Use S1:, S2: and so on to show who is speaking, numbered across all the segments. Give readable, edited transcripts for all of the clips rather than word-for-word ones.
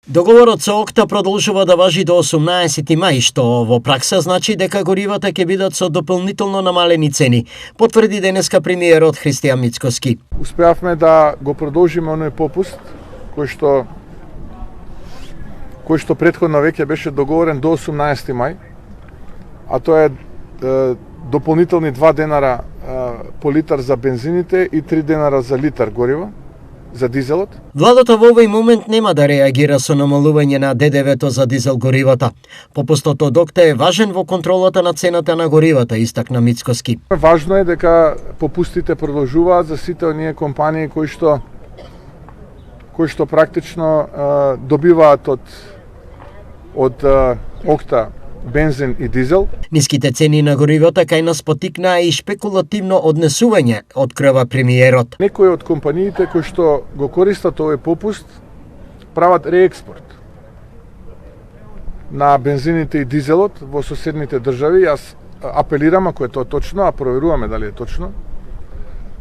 S1: Договорот со ОКТА продолжува да важи до 18 мај, што во пракса значи дека горивата ќе бидат со дополнително намалени цени, потврди денеска премиерот Христијан Мицкоски.
S2: Успеавме да го продолжиме оној попуст кој што претходно веќе беше договорен до 18 мај, а тоа е дополнителни 2 денара по литар за бензините и 3 денара за литар гориво за дизелот.
S1: Владата во овој момент нема да реагира со намалување на ДДВ-то за дизел горивата. Попустот од ОКТА е важен во контролата на цената на горивата, истакна Мицкоски.
S2: Важно е дека попустите продолжуваат за сите оние компании кои што практично добиваат од ОКТА бензин и дизел.
S1: Ниските цени на горивата кај нас потикнаа и шпекулативно однесување, открива премиерот.
S2: Некои од компаниите кои што го користат овој попуст прават реекспорт на бензините и дизелот во соседните држави. Јас апелирам, ако е тоа точно, а проверуваме дали е точно,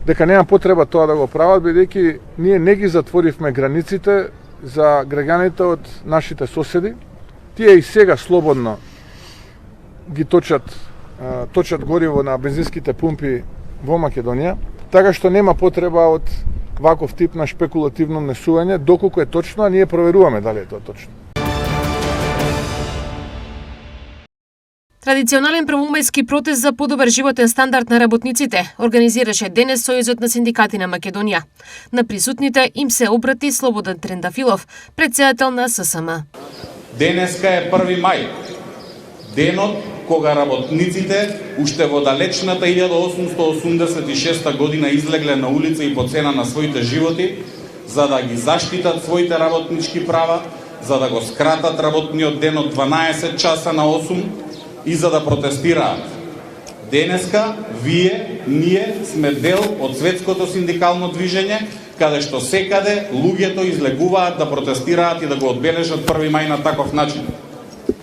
S2: дека нема потреба тоа да го прават, бидејќи ние не ги затворивме границите за граѓаните од нашите соседи. Тие и сега слободно ги точат гориво на бензинските пумпи во Македонија, така што нема потреба од ваков тип на шпекулативно несување, доколку е точно, а ние проверуваме дали е тоа точно.
S3: Традиционален првомајски протест за подобар животен стандард на работниците организираше денес Сојузот на синдикати на Македонија. На присутните им се обрати Слободан Трендафилов, претседател на ССМ.
S4: Денеска е 1 мај, денот кога работниците уште во далечната 1886 година излегле на улица и по цена на своите животи за да ги заштитат своите работнички права, за да го скратат работниот ден од 12 часа на 8 и за да протестираат. Денеска ние сме дел од светското синдикално движење, каде што секаде луѓето излегуваат да протестираат и да го одбележат 1 мај на таков начин.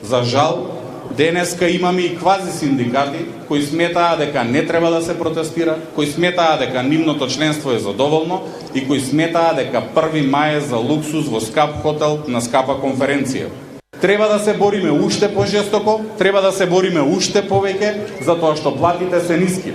S4: За жал, денеска имаме и квази синдикати кои сметаа дека не треба да се протестира, кои сметаа дека нивното членство е задоволно и кои сметаа дека 1 мај е за луксуз во скап хотел на скапа конференција. Треба да се бориме уште пожестоко, треба да се бориме уште повеќе, затоа што платите се ниски.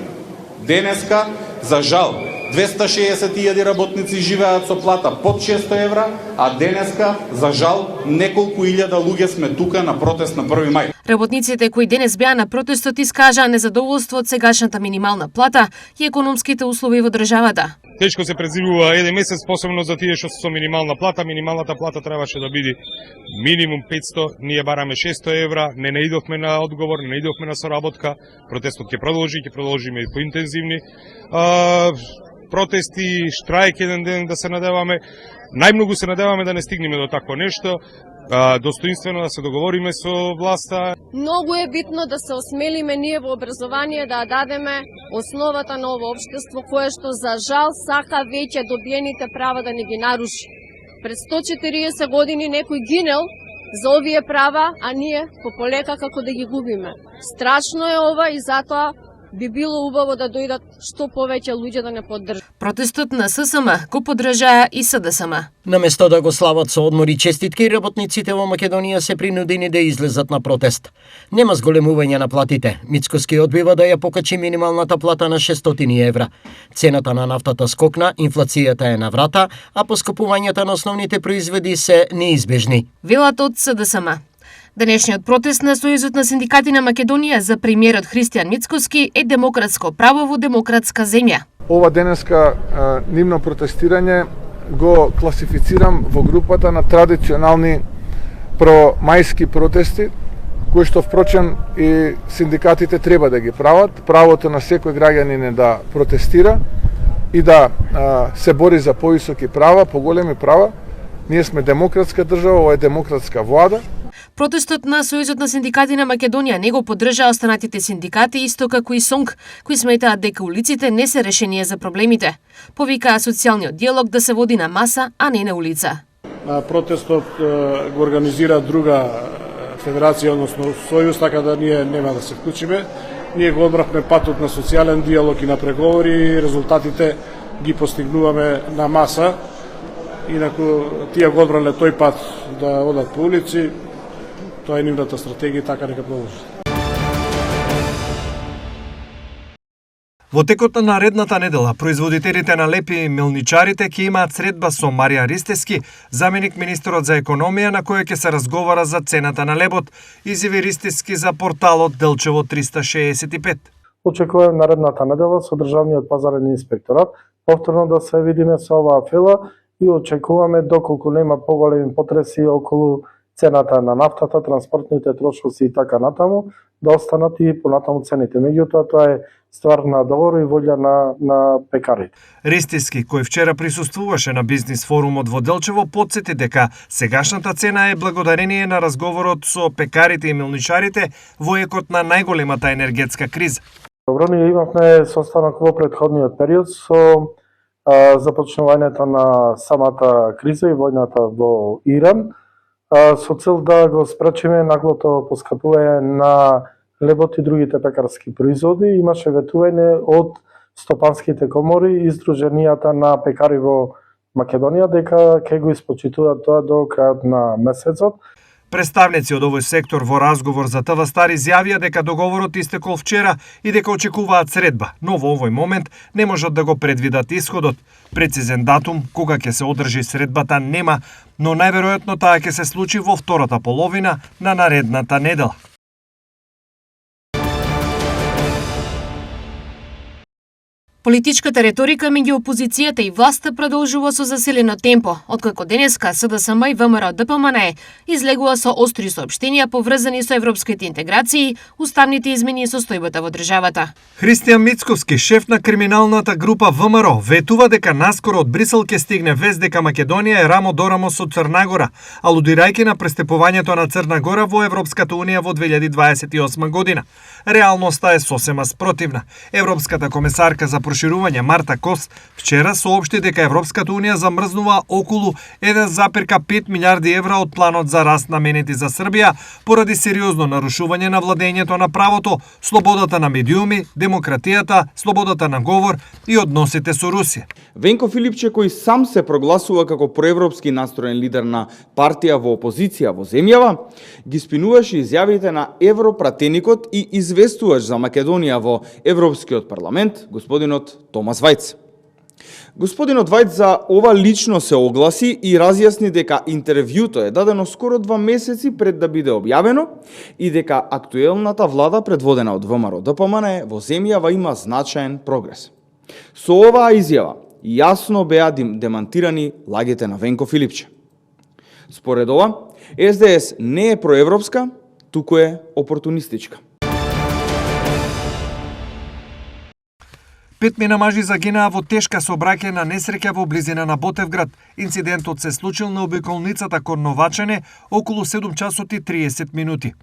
S4: Денеска, за жал, 260.000 работници живеат со плата под 600 евра, а денеска, за жал, неколку илјада луѓе сме тука на протест на 1 мај.
S3: Работниците кои денес беа на протестот искажаа незадоволство од сегашната минимална плата и економските услови во државата.
S5: Тешко се презивува еден месец, посебно за тие што се со минимална плата. Минималната плата требаше да биде минимум 500, ние бараме 600 евра, не наидовме на одговор, не наидовме на соработка. Протестот ќе продолжиме и поинтензивни. Протести, штрајк еден ден да се надеваме. Најмногу се надеваме да не стигнеме до такво нешто, достоинствено да се договориме со власта.
S6: Многу е битно да се осмелиме ние во образование да дадеме основата на ово општество кое што за жал сака веќе добиените права да не ги наруши. Пред 140 години некој гинел за овие права, а ние полека како да ги губиме. Страшно е ова и затоа би било убаво да дојдат што повеќе луѓе да не поддржат.
S3: Протестот на ССМ го поддржаа и СДСМ.
S1: Наместо да го слават со одмори и честитки, работниците во Македонија се принудени да излезат на протест. Нема зголемување на платите. Мицкоски одбива да ја покачи минималната плата на 600 евра. Цената на нафтата скокна, инфлацијата е на врата, а поскапувањата на основните производи се неизбежни.
S3: Велат од СДСМ. Денешниот протест на Сојузот на синдикати на Македонија за премиерот Христијан Мицкоски е демократско право во демократска земја.
S2: Ова денеска нивно протестирање го класифицирам во групата на традиционални мајски протести, кои што впрочем и синдикатите треба да ги прават. Правото на секој граѓанин е да протестира и да се бори за повисоки права, поголеми права. Ние сме демократска држава, ова е демократска влада.
S3: Протестот на Сојузот на синдикати на Македонија не го поддржаа останатите синдикати, исто како и СОНК, кои сметаат дека улиците не се решение за проблемите. Повикаа социјалниот диалог да се води на маса, а не на улица.
S7: Протестот го организира друга федерација, односно Сојуз, така да ние нема да се вклучиме. Ние го одбравме патот на социјален диалог и на преговори, резултатите ги постигнуваме на маса. Инаку тие го одбрале тој пат да одат по улици, тоа е нивната стратегија, така нека продолжи.
S8: Во текот на наредната недела, производителите на лепи и мелничарите ќе имаат средба со Марија Ристевски, заменик министерот за економија, на која ќе се разговара за цената на лебот, изјави Ристевски за порталот Делчево 365.
S9: Очекувам наредната недела со државниот пазарен инспекторат повторно да се видиме со оваа афела и очекуваме доколку нема поголеми потреси околу цената на нафтата, транспортните трошоци и така натаму, да останат и понатаму цените. Меѓутоа, тоа е ствар на договор и волја на пекарите.
S8: Ристевски, кој вчера присуствуваше на бизнис форумот во Делчево, потсети дека сегашната цена е благодарение на разговорот со пекарите и мелничарите во екот на најголемата енергетска криза.
S9: Добро, ние имавме состанок во претходниот период со започнувањето на самата криза и војната во Иран, со цел да го спречиме наглото поскапување на лебот и другите пекарски производи. Имаше ветување од стопанските комори и Сдруженијата на пекари во Македонија дека ќе го испочитуваат тоа до крајот на месецот.
S8: Представници од овој сектор во разговор за ТВ Стар изјавија дека договорот истекол вчера и дека очекуваат средба, но во овој момент не можат да го предвидат исходот. Прецизен датум кога ќе се одржи средбата нема, но најверојатно таа ќе се случи во втората половина на наредната недела.
S3: Политичката реторика меѓу опозицијата и власта продолжува со заселено темпо, откако денеска СДСМ и ВМРО ДПМН излегува со остри соопштенија поврзани со европските интеграции, уставните измени и состојбата во државата.
S8: Христијан Мицковски, шеф на криминалната група ВМРО, ветува дека наскоро од Брисел ќе стигне вест дека Македонија е рамо до рамо со Црна Гора, алудирајќи на престепувањето на Црна Гора во Европската унија во 2028 година. Реалноста е сосема спротивна. Европската комесарка за проширување Марта Кос вчера соопшти дека Европската унија замрзнува околу 1,5 милиарди евра од планот за раст наменети за Србија поради сериозно нарушување на владењето на правото, слободата на медиуми, демократијата, слободата на говор и односите со Русија.
S10: Венко Филипче, кој сам се прогласува како проевропски настроен лидер на партија во опозиција во земјава, ги спинуваше изјавите на европратеникот и известувач за Македонија во Европскиот парламент, господинот Томас Вајц. Господинот Вајц за ова лично се огласи и разјасни дека интервјуто е дадено скоро 2 месеци пред да биде објавено и дека актуелната влада предводена од ВМРО ДПМН во земјава има значаен прогрес. Со оваа изјава јасно беа демантирани лагите на Венко Филипче. Според ова, СДС не е проевропска, туку е опортунистичка.
S8: 5 минамажи загинаа во тешка сообраќајна несреќа во близина на Ботевград. Инцидентот се случил на обиколницата кон Новачене околу 7 часот и 30 минути.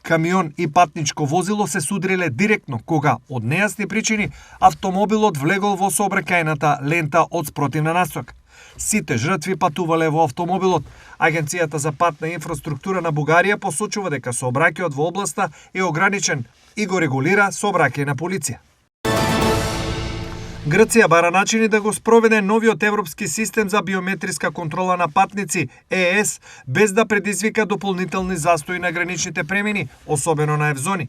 S8: Камион и патничко возило се судриле директно кога, од нејасни причини, автомобилот влегол во сообраќајната лента од спротивна насока. Сите жртви патувале во автомобилот. Агенцијата за патна инфраструктура на Бугарија посочува дека сообраќајот во областа е ограничен и го регулира сообраќајна полиција. Грција бара начини да го спроведе новиот европски систем за биометриска контрола на патници, ЕС, без да предизвика дополнителни застои на граничните премини, особено на Евзони.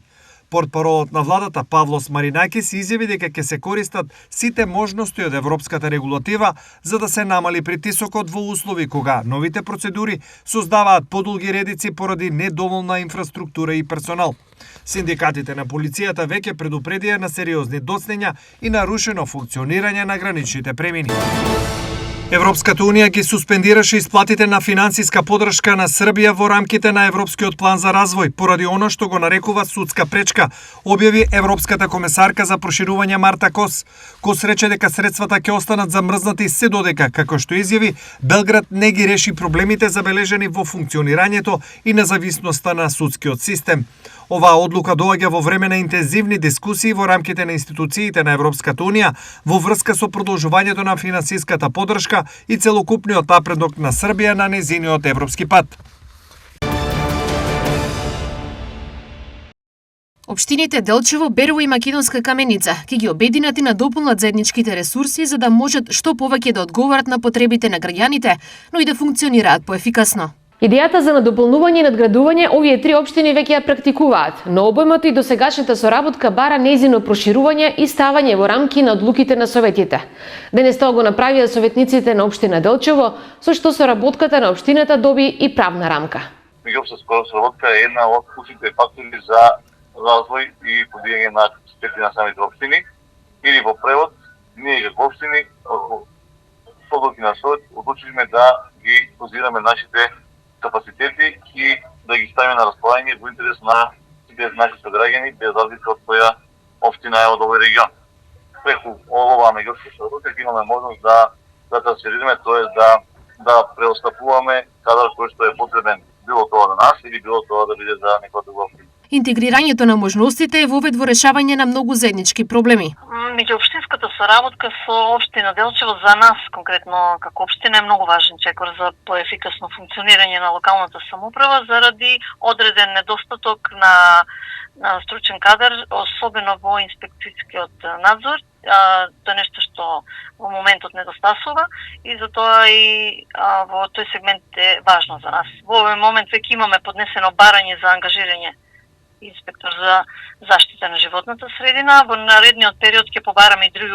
S8: Портпаролот на владата Павлос Маринакис изјави дека ќе се користат сите можности од европската регулатива за да се намали притисокот во услови кога новите процедури создаваат подолги редици поради недоволна инфраструктура и персонал. Синдикатите на полицијата веќе предупредија на сериозни доцнења и нарушено функционирање на граничните премини. Европската унија ги суспендираше исплатите на финансиска подршка на Србија во рамките на Европскиот план за развој, поради она што го нарекува судска пречка, објави Европската комесарка за проширување Марта Кос. Кос рече дека средствата ќе останат замрзнати се додека, како што изјави, Белград не ги реши проблемите забележани во функционирањето и независноста на судскиот систем. Оваа одлука доаѓа во време на интензивни дискусии во рамките на институциите на Европската унија во врска со продолжувањето на финансиската подршка и целокупниот напредок на Србија на нејзиниот европски пат.
S3: Општините Делчево, Берово и Македонска Каменица ќе ги обединат и надополнат заедничките ресурси за да можат што повеќе да одговорат на потребите на граѓаните, но и да функционираат поефикасно.
S11: Идејата за надополнување и надградување овие три општини веќе ја практикуваат, но обојмато и досегашната соработка бара нејзино проширување и ставање во рамки на одлуките на советите. Денес тоа го направија советниците на општина Делчево, со што соработката на општината доби и правна рамка.
S12: Меѓуопштинска соработка е една од клучните фактори за развој и подигање на капацитети на самите општини, или во превод, ние како општини, одлуки на совет, одлучивме да ги позираме нашите капацитети и да ги ставиме на располагање во интерес на сите нашите граѓани, без разлика од која општина е од овој регион. Преку оваа меѓуопштинска соработка имаме можност да трансферираме, тоест да преостапуваме кадар кој што е потребен, било тоа за нас или било тоа да биде за некоја друга општина.
S3: Интегрирањето на можностите е вовед во решавање на многу заеднички проблеми.
S13: Меѓуопштинската соработка со општина Делчево за нас, конкретно како општина, е многу важен чекор за поефикасно функционирање на локалната самоуправа заради одреден недостаток на стручен кадар, особено во инспекцијскиот надзор. Тоа е нешто што во моментот недостасува и затоа и во тој сегмент е важно за нас. Во овој момент веќе имаме поднесено барање за ангажирање инспектор за заштита на животната средина. Во наредниот период ќе побараме и други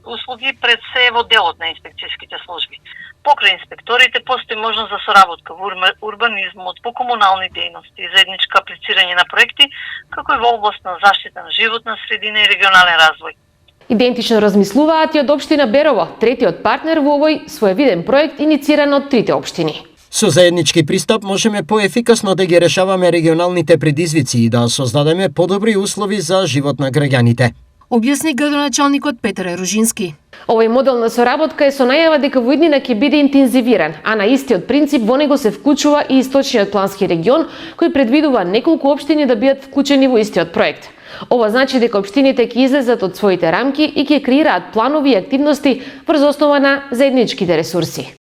S13: услуги пред се во делот на инспекцијските служби. Покрај инспекторите постои можност за соработка во урбанизмот, по комунални дејности, заедничко аплицирање на проекти, како и во област на заштита на животна средина и регионален развој.
S11: Идентично размислуваат и од општина Берово, третиот партнер во овој своевиден проект инициран од трите општини.
S1: Со заеднички пристап можеме поефикасно да ги решаваме регионалните предизвици и да создадеме подобри услови за живот на граѓаните.
S3: Објасни градоначалникот Петар Еружински.
S11: Овој модел на соработка е со најава дека во иднина ќе биде интензивиран, а на истиот принцип во него се вклучува и источниот плански регион, кој предвидува неколку општини да бидат вклучени во истиот проект. Ова значи дека општините ќе излезат од своите рамки и ќе креираат планови и активности врз основа на заедничките ресурси.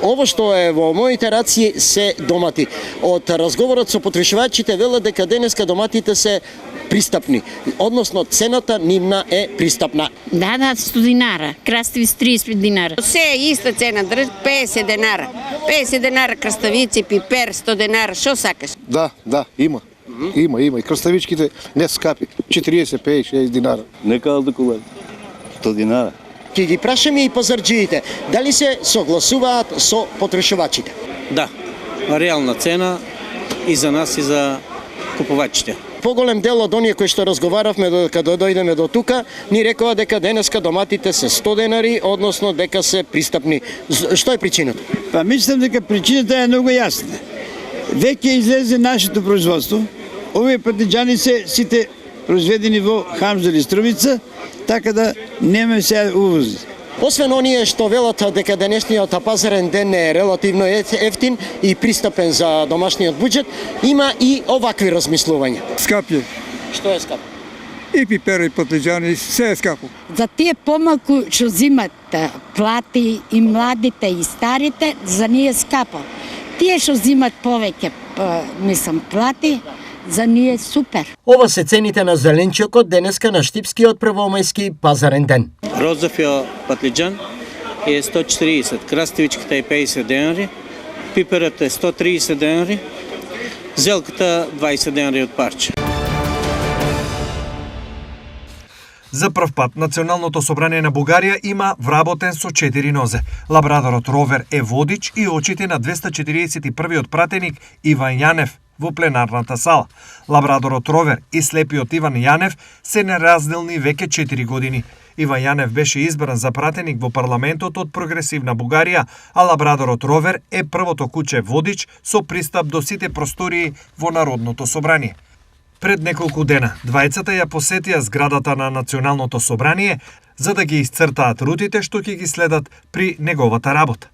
S1: Ово што е во моите раци се домати. Од разговорот со потрошувачите велат дека денеска доматите се пристапни, односно цената нивна е пристапна.
S14: Да, 100 динара, краставици 35 динара. Се е иста цена, 50 динара. 50 динара краставици, пипер, 100 динара, што сакаш?
S15: Да, има. Има и краставичките не скапи, 40, 50, 60 динара.
S16: Нека да купат 100 динара.
S1: Ќе ги прашаме и пазарџиите, дали се согласуваат со потрошувачите?
S17: Да, реална цена и за нас и за купувачите.
S1: Поголем дел од оние кои што разговаравме додека дојдеме до тука, ни рекоа дека денеска доматите се 100 денари, односно дека се пристапни. Што е причината?
S18: Па мислам дека причината е многу јасна. Веќе излезе нашето производство. Овие патиџани се сите произведени во Хамза или Струмица, така да нема се увози.
S1: Освен оние што велат дека денешниот пазарен ден е релативно ефтин и пристапен за домашниот буџет, има и овакви размислувања.
S19: Скапје.
S1: Што е скапо?
S19: И пипер и патиџани, се е скапо.
S14: За тие помалку што зимат плати и младите и старите, за ние скапо. Тие што зимат повеќе, плати, за ние супер.
S1: Ова се цените на зеленчокот денеска на Штипскиот првомајски пазарен ден.
S17: Розовиот патлиџан е 140, краставичката е 50 денари, пиперот е 130 денари, зелката 20 денари од парче.
S8: За прв пат Националното собрание на Бугарија има вработен со 4 нозе. Лабрадорот Ровер е водич и очите на 241-иот пратеник Иван Јанев во пленарната сала. Лабрадорот Ровер и слепиот Иван Јанев се неразделни веќе 4 години. Иван Јанев беше избран за пратеник во парламентот од Прогресивна Бугарија, а лабрадорот Ровер е првото куче водич со пристап до сите простории во Народното собрание. Пред неколку дена, двајцата ја посетија зградата на Националното собрание за да ги исцртаат рутите што ќе ги следат при неговата работа.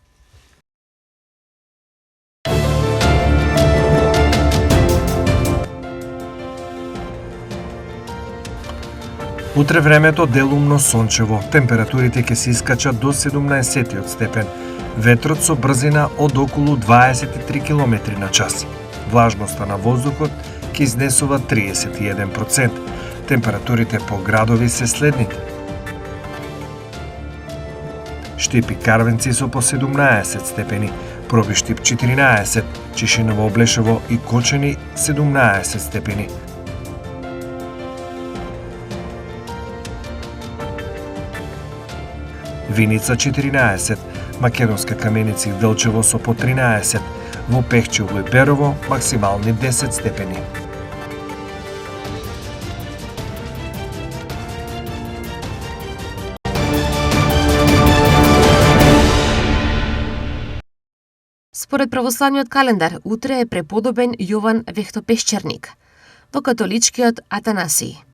S8: Утре времето делумно сончево, температурите ќе се искачат до 17 степен, ветрот со брзина од околу 23 км на час. Влажноста на воздухот ќе изнесува 31%. Температурите по градови се следните: Штип и Карвенци со по 17 степени, Пробиштип 14, Чишиново, Облешево и Кочани 17 степени. Виница 14, Македонска Каменица и Делчево со по 13, во Пехчево и Берово максимални 10 степени.
S3: Според православниот календар, утре е преподобен Јован Вехтопешчерник, во католичкиот Атанасиј.